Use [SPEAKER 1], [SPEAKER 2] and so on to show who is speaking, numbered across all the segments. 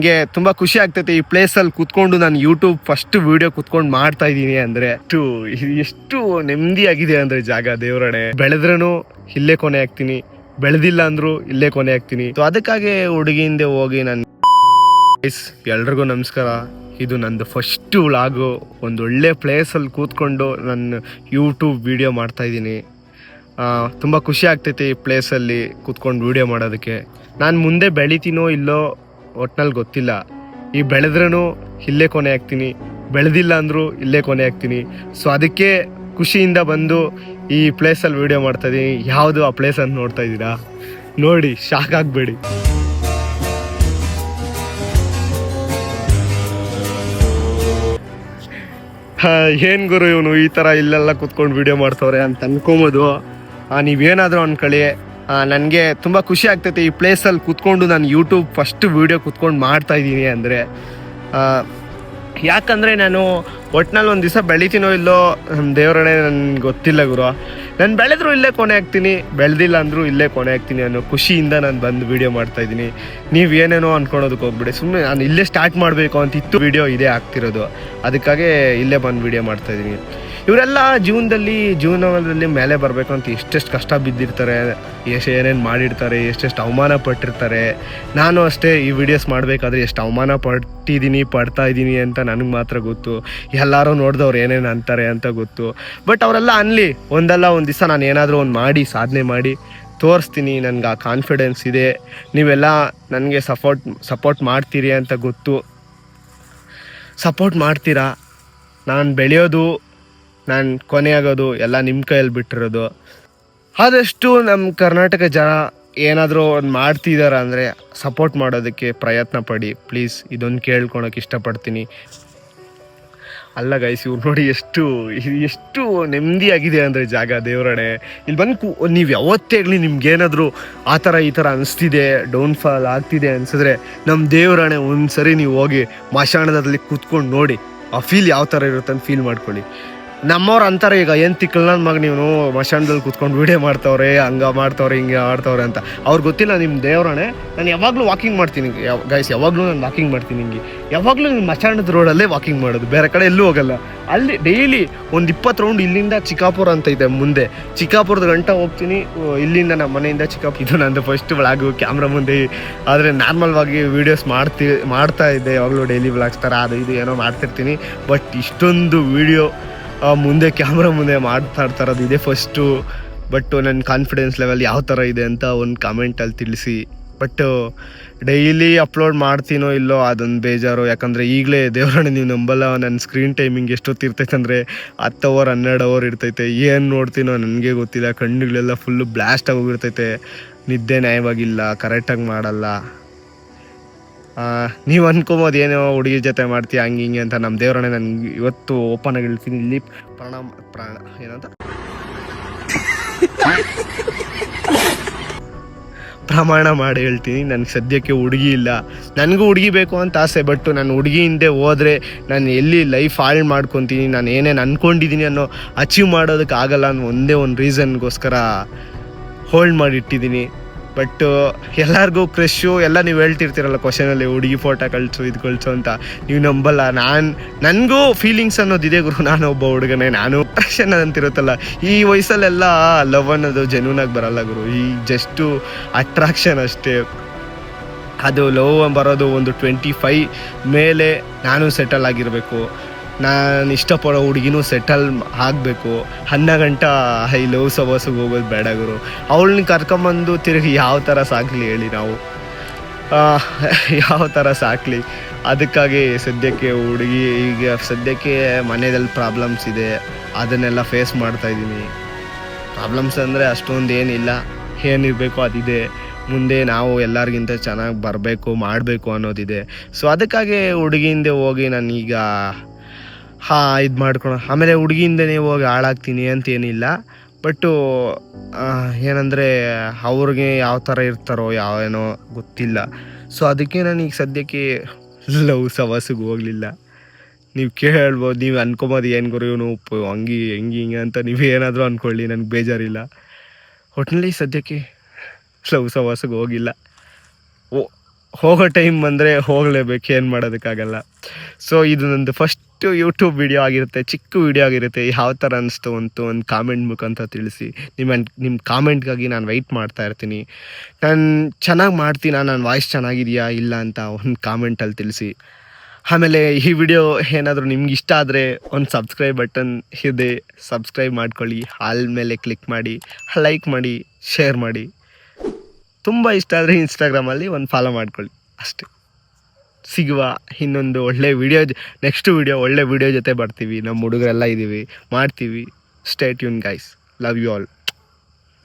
[SPEAKER 1] ನನಗೆ ತುಂಬ ಖುಷಿ ಆಗ್ತೈತೆ ಈ ಪ್ಲೇಸಲ್ಲಿ ಕೂತ್ಕೊಂಡು ನಾನು ಯೂಟ್ಯೂಬ್ ಫಸ್ಟ್ ವಿಡಿಯೋ ಕೂತ್ಕೊಂಡು ಮಾಡ್ತಾ ಇದ್ದೀನಿ ಅಂದರೆ ಎಷ್ಟು ನೆಮ್ಮದಿಯಾಗಿದೆ ಅಂದರೆ ಜಾಗ ದೇವರಣೆ. ಬೆಳೆದ್ರೂ ಇಲ್ಲೇ ಕೊನೆ ಆಗ್ತೀನಿ, ಬೆಳೆದಿಲ್ಲ ಅಂದರೂ ಇಲ್ಲೇ ಕೊನೆ ಆಗ್ತೀನಿ. ಸೊ ಅದಕ್ಕಾಗಿ ಹುಡುಗಿ ಹಿಂದೆ ಹೋಗಿ ನಾನು ಎಲ್ರಿಗೂ ನಮಸ್ಕಾರ. ಇದು ನಂದು ಫಸ್ಟ್ ವ್ಲಾಗು. ಒಂದೊಳ್ಳೆ ಪ್ಲೇಸಲ್ಲಿ ಕೂತ್ಕೊಂಡು ನಾನು ಯೂಟ್ಯೂಬ್ ವಿಡಿಯೋ ಮಾಡ್ತಾಯಿದ್ದೀನಿ. ತುಂಬ ಖುಷಿ ಆಗ್ತೈತೆ ಈ ಪ್ಲೇಸಲ್ಲಿ ಕೂತ್ಕೊಂಡು ವಿಡಿಯೋ ಮಾಡೋದಕ್ಕೆ. ನಾನು ಮುಂದೆ ಬೆಳಿತೀನೋ ಇಲ್ಲೋ ಒಟ್ನಲ್ಲಿ ಗೊತ್ತಿಲ್ಲ. ಈ ಬೆಳೆದ್ರೂ ಇಲ್ಲೇ ಕೊನೆ ಆಗ್ತೀನಿ, ಬೆಳೆದಿಲ್ಲ ಅಂದರೂ ಇಲ್ಲೇ ಕೊನೆ ಆಗ್ತೀನಿ. ಸೊ ಅದಕ್ಕೆ ಖುಷಿಯಿಂದ ಬಂದು ಈ ಪ್ಲೇಸಲ್ಲಿ ವಿಡಿಯೋ ಮಾಡ್ತಾಯಿದ್ದೀನಿ. ಯಾವುದು ಆ ಪ್ಲೇಸ್ ಅಂತ ನೋಡ್ತಾ ಇದ್ದೀರಾ? ನೋಡಿ, ಶಾಕ್ ಆಗಬೇಡಿ. ಏನು ಗುರು ಇವನು ಈ ಥರ ಇಲ್ಲೆಲ್ಲ ಕೂತ್ಕೊಂಡು ವಿಡಿಯೋ ಮಾಡ್ತವ್ರೆ ಅಂತ ಅನ್ಕೊಬೋದು. ನೀವೇನಾದರೂ ಅನ್ಕೊಳ್ಳಿ. ನನಗೆ ತುಂಬ ಖುಷಿ ಆಗ್ತೈತೆ ಈ ಪ್ಲೇಸಲ್ಲಿ ಕೂತ್ಕೊಂಡು ನಾನು ಯೂಟ್ಯೂಬ್ ಫಸ್ಟ್ ವೀಡಿಯೋ ಕೂತ್ಕೊಂಡು ಮಾಡ್ತಾಯಿದ್ದೀನಿ ಅಂದರೆ. ಯಾಕಂದರೆ ನಾನು ಒಟ್ನಲ್ಲಿ ಒಂದು ದಿವಸ ಬೆಳಿತೀನೋ ಇಲ್ಲೋ ದೇವರಣೆ ನನಗೆ ಗೊತ್ತಿಲ್ಲ ಗುರು. ನಾನು ಬೆಳೆದ್ರೂ ಇಲ್ಲೇ ಕೊನೆ ಆಗ್ತೀನಿ, ಬೆಳೆದಿಲ್ಲ ಅಂದರೂ ಇಲ್ಲೇ ಕೊನೆ ಆಗ್ತೀನಿ ಅನ್ನೋ ಖುಷಿಯಿಂದ ನಾನು ಬಂದು ವೀಡಿಯೋ ಮಾಡ್ತಾಯಿದ್ದೀನಿ. ನೀವು ಏನೇನೋ ಅಂದ್ಕೊಳೋದಕ್ಕೆ ಹೋಗ್ಬಿಡಿ. ಸುಮ್ಮನೆ ನಾನು ಇಲ್ಲೇ ಸ್ಟಾರ್ಟ್ ಮಾಡಬೇಕು ಅಂತಿತ್ತು, ವೀಡಿಯೋ ಇದೇ ಆಗ್ತಿರೋದು. ಅದಕ್ಕಾಗಿ ಇಲ್ಲೇ ಬಂದು ವೀಡಿಯೋ ಮಾಡ್ತಾಯಿದ್ದೀನಿ. ಇವರೆಲ್ಲ ಜೀವನದಲ್ಲಿ ಮೇಲೆ ಬರಬೇಕು ಅಂತ ಎಷ್ಟೆಷ್ಟು ಕಷ್ಟ ಬಿದ್ದಿರ್ತಾರೆ, ಏನೇನು ಮಾಡಿರ್ತಾರೆ, ಎಷ್ಟೆಷ್ಟು ಅವಮಾನ ಪಟ್ಟಿರ್ತಾರೆ. ನಾನು ಅಷ್ಟೇ ಈ ವಿಡಿಯೋಸ್ ಮಾಡಬೇಕಾದ್ರೆ ಎಷ್ಟು ಅವಮಾನ ಪಡ್ತಾ ಇದ್ದೀನಿ ಅಂತ ನನಗೆ ಮಾತ್ರ ಗೊತ್ತು. ಎಲ್ಲರೂ ನೋಡಿದವ್ರು ಏನೇನು ಅಂತಾರೆ ಅಂತ ಗೊತ್ತು. ಬಟ್ ಅವರೆಲ್ಲ ಅನ್ನಲಿ, ಒಂದಲ್ಲ ಒಂದು ದಿವಸ ನಾನು ಏನಾದರೂ ಒಂದು ಮಾಡಿ ಸಾಧನೆ ಮಾಡಿ ತೋರಿಸ್ತೀನಿ. ನನಗೆ ಆ ಕಾನ್ಫಿಡೆನ್ಸ್ ಇದೆ. ನೀವೆಲ್ಲ ನನಗೆ ಸಪೋರ್ಟ್ ಮಾಡ್ತೀರಿ ಅಂತ ಗೊತ್ತು. ಸಪೋರ್ಟ್ ಮಾಡ್ತೀರಾ. ನಾನು ಬೆಳೆಯೋದು, ನಾನು ಕೊನೆಯಾಗೋದು ಎಲ್ಲ ನಿಮ್ಮ ಕೈಯಲ್ಲಿ ಬಿಟ್ಟಿರೋದು. ಆದಷ್ಟು ನಮ್ಮ ಕರ್ನಾಟಕ ಜನ ಏನಾದರೂ ಒಂದು ಮಾಡ್ತಿದ್ದಾರೆ ಅಂದರೆ ಸಪೋರ್ಟ್ ಮಾಡೋದಕ್ಕೆ ಪ್ರಯತ್ನ ಪಡಿ ಪ್ಲೀಸ್. ಇದೊಂದು ಕೇಳ್ಕೊಳಕ್ಕೆ ಇಷ್ಟಪಡ್ತೀನಿ. ಅಲ್ಲ ಗೈಸ್, ಇವ್ರು ನೋಡಿ ಎಷ್ಟು ನೆಮ್ಮದಿಯಾಗಿದೆ ಅಂದರೆ ಜಾಗ ದೇವರಣೆ. ಇಲ್ಲಿ ಬಂದು ನೀವು ಯಾವತ್ತೇ ಆಗಲಿ ನಿಮ್ಗೇನಾದರೂ ಆ ಥರ ಈ ಥರ ಅನಿಸ್ತಿದೆ, ಡೌನ್ಫಾಲ್ ಆಗ್ತಿದೆ ಅನಿಸಿದ್ರೆ ನಮ್ಮ ದೇವರಣೆ ಒಂದು ಸರಿ ನೀವು ಹೋಗಿ ಮಶಾಣದಲ್ಲಿ ಕೂತ್ಕೊಂಡು ನೋಡಿ. ಆ ಫೀಲ್ ಯಾವ ಥರ ಇರುತ್ತೆ ಅಂತ ಫೀಲ್ ಮಾಡ್ಕೊಳ್ಳಿ. ನಮ್ಮವ್ರು ಅಂತಾರೆ, ಈಗ ಏನು ತಿಕ್ಕಲ್ ನನ್ನ ಮಗ ನೀವು ಮಶಾಣದಲ್ಲಿ ಕೂತ್ಕೊಂಡು ವೀಡಿಯೋ ಮಾಡ್ತವ್ರೆ, ಹಂಗೆ ಮಾಡ್ತವ್ರೆ, ಹಿಂಗೆ ಮಾಡ್ತವ್ರೆ ಅಂತ. ಅವ್ರಿಗೆ ಗೊತ್ತಿಲ್ಲ ನಿಮ್ಮ ದೇವರಣೆ. ನಾನು ಯಾವಾಗಲೂ ವಾಕಿಂಗ್ ಮಾಡ್ತೀನಿ ಗೈಸ್, ಯಾವಾಗಲೂ ನಾನು ವಾಕಿಂಗ್ ಮಾಡ್ತೀನಿ. ಹಿಂಗೆ ಯಾವಾಗಲೂ ನಿಮ್ಮ ಮಶಾಣದ ರೋಡಲ್ಲೇ ವಾಕಿಂಗ್ ಮಾಡೋದು, ಬೇರೆ ಕಡೆ ಎಲ್ಲೂ ಹೋಗಲ್ಲ. ಅಲ್ಲಿ ಡೈಲಿ ಒಂದು 20 ರೌಂಡ್ ಇಲ್ಲಿಂದ ಚಿಕ್ಕಾಪುರ ಅಂತ ಇದೆ ಮುಂದೆ, ಚಿಕ್ಕಾಪುರದ ಗಂಟ ಹೋಗ್ತೀನಿ. ಇಲ್ಲಿಂದ ನಮ್ಮ ಮನೆಯಿಂದ ಚಿಕ್ಕಾಪುರ. ಇದು ನಂದು ಫಸ್ಟ್ ವ್ಲಾಗು ಕ್ಯಾಮ್ರಾ ಮುಂದೆ. ಆದರೆ ನಾರ್ಮಲ್ವಾಗಿ ವೀಡಿಯೋಸ್ ಮಾಡ್ತಾ ಇದ್ದೆ ಯಾವಾಗಲೂ, ಡೈಲಿ ವ್ಲಾಗ್ಸ್ ಥರ ಅದು ಇದು ಏನೋ ಮಾಡ್ತಿರ್ತೀನಿ. ಬಟ್ ಇಷ್ಟೊಂದು ವೀಡಿಯೋ ಮುಂದೆ ಕ್ಯಾಮ್ರಾ ಮುಂದೆ ಮಾತಾಡ್ತಾರದು ಇದೇ ಫಸ್ಟು. ಬಟ್ ನನ್ನ ಕಾನ್ಫಿಡೆನ್ಸ್ ಲೆವೆಲ್ ಯಾವ ಥರ ಇದೆ ಅಂತ ಒಂದು ಕಮೆಂಟಲ್ಲಿ ತಿಳಿಸಿ. ಬಟ್ ಡೈಲಿ ಅಪ್ಲೋಡ್ ಮಾಡ್ತೀನೋ ಇಲ್ಲೋ ಅದೊಂದು ಬೇಜಾರು. ಯಾಕಂದರೆ ಈಗಲೇ ದೇವರಣೆ ನೀವು ನಂಬಲ್ಲ, ನನ್ನ ಸ್ಕ್ರೀನ್ ಟೈಮಿಂಗ್ ಎಷ್ಟೊತ್ತಿರ್ತೈತೆ ಅಂದರೆ 10 ಅವರ್ 12 ಅವರ್ ಇರ್ತೈತೆ. ಏನು ನೋಡ್ತೀನೋ ನನಗೆ ಗೊತ್ತಿಲ್ಲ. ಕಣ್ಣುಗಳೆಲ್ಲ ಫುಲ್ಲು ಬ್ಲಾಸ್ಟ್ ಆಗೋಗಿರ್ತೈತೆ. ನಿದ್ದೆ ನ್ಯಾಯವಾಗಿಲ್ಲ, ಕರೆಕ್ಟಾಗಿ ಮಾಡಲ್ಲ. ನೀವು ಅನ್ಕೊಬೋದು ಏನೋ ಹುಡುಗಿ ಜೊತೆ ಮಾಡ್ತೀಯ ಹಂಗೆ ಹಿಂಗೆ ಅಂತ. ನಮ್ಮ ದೇವರಣೆ ನನಗೆ ಇವತ್ತು ಓಪನ್ ಆಗಿ ಹೇಳ್ತೀನಿ. ಇಲ್ಲಿ ಏನಂತ ಪ್ರಮಾಣ ಮಾಡಿ ಹೇಳ್ತೀನಿ, ನನಗೆ ಸದ್ಯಕ್ಕೆ ಹುಡುಗಿ ಇಲ್ಲ. ನನಗೂ ಹುಡುಗಿ ಬೇಕು ಅಂತ ಆಸೆ. ಬಟ್ ನಾನು ಹುಡುಗಿ ಹಿಂದೆ ಹೋದರೆ ನಾನು ಎಲ್ಲಿ ಲೈಫ್ ಹಾಳು ಮಾಡ್ಕೊತೀನಿ, ನಾನು ಏನೇನು ಅಂದ್ಕೊಂಡಿದ್ದೀನಿ ಅನ್ನೋ ಅಚೀವ್ ಮಾಡೋದಕ್ಕೆ ಆಗಲ್ಲ ಅನ್ನೋ ಒಂದೇ ಒಂದು ರೀಸನ್ಗೋಸ್ಕರ ಹೋಲ್ಡ್ ಮಾಡಿ ಇಟ್ಟಿದ್ದೀನಿ. ಬಟ್ ಎಲ್ಲರಿಗೂ ಕ್ರಶ್ಶು ಎಲ್ಲ ನೀವು ಹೇಳ್ತಿರ್ತೀರಲ್ಲ ಕ್ವಶನಲ್ಲಿ, ಹುಡುಗಿ ಫೋಟೋ ಕಳಿಸು ಇದು ಕಳಿಸು ಅಂತ. ನೀವು ನಂಬಲ್ಲ. ನನಗೂ ಫೀಲಿಂಗ್ಸ್ ಅನ್ನೋದಿದೆ ಗುರು. ನಾನು ಒಬ್ಬ ಹುಡುಗನೇ, ನಾನು ಅಟ್ರಾಕ್ಷನ್ ಅಂತಿರುತ್ತಲ್ಲ, ಈ ವಯಸ್ಸಲ್ಲೆಲ್ಲ ಲವ್ ಅನ್ನೋದು ಜೆನ್ಯೂನಾಗಿ ಬರಲ್ಲ ಗುರು. ಈ ಜಸ್ಟು ಅಟ್ರಾಕ್ಷನ್ ಅಷ್ಟೇ. ಅದು ಲವ್ ಬರೋದು ಒಂದು 25 ಮೇಲೆ ನಾನು ಸೆಟಲ್ ಆಗಿರಬೇಕು. ನಾನು ಇಷ್ಟಪಡೋ ಹುಡುಗಿನೂ ಸೆಟಲ್ ಆಗಬೇಕು. 10 ಗಂಟೆ ಈ ಲವ್ ಸವಾಸಿಗೆ ಹೋಗೋದು ಬೇಡ ಗುರು. ಅವಳನ್ನ ಕರ್ಕೊಂಬಂದು ತಿರುಗಿ ಯಾವ ಥರ ಸಾಕಲಿ ಹೇಳಿ ನಾವು, ಯಾವ ಥರ ಸಾಕಲಿ. ಅದಕ್ಕಾಗಿ ಸದ್ಯಕ್ಕೆ ಹುಡುಗಿ, ಈಗ ಸದ್ಯಕ್ಕೆ ಮನೆಯಲ್ಲಿ ಪ್ರಾಬ್ಲಮ್ಸ್ ಇದೆ, ಅದನ್ನೆಲ್ಲ ಫೇಸ್ ಮಾಡ್ತಾಯಿದ್ದೀನಿ. ಪ್ರಾಬ್ಲಮ್ಸ್ ಅಂದರೆ ಅಷ್ಟೊಂದು ಏನಿಲ್ಲ, ಏನಿರಬೇಕು ಅದಿದೆ. ಮುಂದೆ ನಾವು ಎಲ್ಲರಿಗಿಂತ ಚೆನ್ನಾಗಿ ಬರಬೇಕು, ಮಾಡಬೇಕು ಅನ್ನೋದಿದೆ. ಸೊ ಅದಕ್ಕಾಗಿ ಹುಡುಗಿಯಿಂದ ಹೋಗಿ ನಾನೀಗ ಇದು ಮಾಡ್ಕೊಳ. ಆಮೇಲೆ ಹುಡುಗಿಯಿಂದನೇ ಹೋಗಿ ಹಾಳಾಗ್ತೀನಿ ಅಂತೇನಿಲ್ಲ. ಬಟ್ಟು ಏನಂದರೆ ಅವ್ರಿಗೆ ಯಾವ ಥರ ಇರ್ತಾರೋ ಏನೋ ಗೊತ್ತಿಲ್ಲ. ಸೊ ಅದಕ್ಕೆ ನಾನು ಈಗ ಸದ್ಯಕ್ಕೆ ಲವ್ ಸವಾಸಿಗೆ ಹೋಗಲಿಲ್ಲ. ನೀವು ಕೇಳ್ಬೋದು, ನೀವು ಅನ್ಕೊಬೋದು ಏನು ಗುರು ಇವನು ಹೆಂಗೆ ಅಂತ. ನೀವು ಏನಾದರೂ ಅಂದ್ಕೊಳ್ಳಿ, ನನಗೆ ಬೇಜಾರಿಲ್ಲ. ಒಟ್ಟಿನಲ್ಲಿ ಸದ್ಯಕ್ಕೆ ಲವ್ ಸವಾಸಿಗೆ ಹೋಗಿಲ್ಲ. ಹೋಗೋ ಟೈಮ್ ಬಂದರೆ ಹೋಗಲೇಬೇಕು, ಏನು ಮಾಡೋದಕ್ಕಾಗಲ್ಲ. ಸೊ ಇದು ನಂದು ಫಸ್ಟು ಯೂಟ್ಯೂಬ್ ವಿಡಿಯೋ ಆಗಿರುತ್ತೆ, ಚಿಕ್ಕ ವಿಡಿಯೋ ಆಗಿರುತ್ತೆ. ಯಾವ ಥರ ಅನ್ನಿಸ್ತು ಅಂತ ಒಂದು ಕಾಮೆಂಟ್ ಮುಖಾಂತರ ತಿಳಿಸಿ. ನಿಮ್ಮ ಕಾಮೆಂಟ್ಗಾಗಿ ನಾನು ವೆಯ್ಟ್ ಮಾಡ್ತಾ ಇರ್ತೀನಿ. ನಾನು ಚೆನ್ನಾಗಿ ಮಾಡ್ತೀನ, ನನ್ನ ವಾಯ್ಸ್ ಚೆನ್ನಾಗಿದೆಯಾ ಇಲ್ಲ ಅಂತ ಒಂದು ಕಾಮೆಂಟಲ್ಲಿ ತಿಳಿಸಿ. ಆಮೇಲೆ ಈ ವಿಡಿಯೋ ಏನಾದರೂ ನಿಮ್ಗೆ ಇಷ್ಟ ಆದರೆ ಒಂದು ಸಬ್ಸ್ಕ್ರೈಬ್ ಬಟನ್ ಇದೆ, ಸಬ್ಸ್ಕ್ರೈಬ್ ಮಾಡ್ಕೊಳ್ಳಿ. ಆಲ್ ಮೇಲೆ ಕ್ಲಿಕ್ ಮಾಡಿ, ಲೈಕ್ ಮಾಡಿ, ಶೇರ್ ಮಾಡಿ. ತುಂಬ ಇಷ್ಟ ಆದರೆ ಇನ್ಸ್ಟಾಗ್ರಾಮಲ್ಲಿ ಒಂದು ಫಾಲೋ ಮಾಡ್ಕೊಳ್ಳಿ ಅಷ್ಟೇ. ಸಿಗುವ ಇನ್ನೊಂದು ಒಳ್ಳೆ ವಿಡಿಯೋ, ನೆಕ್ಸ್ಟ್ ವಿಡಿಯೋ ಒಳ್ಳೆ ವಿಡಿಯೋ ಜೊತೆ ಬರ್ತೀವಿ. ನಮ್ಮ ಹುಡುಗರೆಲ್ಲ ಇದ್ದೀವಿ, ಮಾಡ್ತೀವಿ. Stay tune guys, love you all.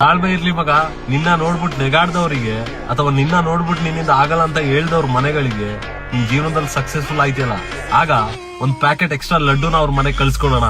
[SPEAKER 2] ತಾಳ್ಮೆ ಇರ್ಲಿ ಮಗ. ನಿನ್ನ ನೋಡ್ಬಿಟ್ಟು ನೆಗಾಡ್ದವ್ರಿಗೆ ಅಥವಾ ನಿನ್ನ ನೋಡ್ಬಿಟ್ಟು ನಿನ್ನಿಂದ ಆಗಲ್ಲ ಅಂತ ಹೇಳ್ದವ್ರ ಮನೆಗಳಿಗೆ ನಿನ್ ಜೀವನದಲ್ಲಿ ಸಕ್ಸಸ್ಫುಲ್ ಆಯ್ತಿಯಲ್ಲ, ಆಗ ಒಂದ್ ಪ್ಯಾಕೆಟ್ ಎಕ್ಸ್ಟ್ರಾ ಲಡ್ಡುನ ಅವ್ರ ಮನೆಗೆ ಕಳ್ಸ್ಕೊಡೋಣ.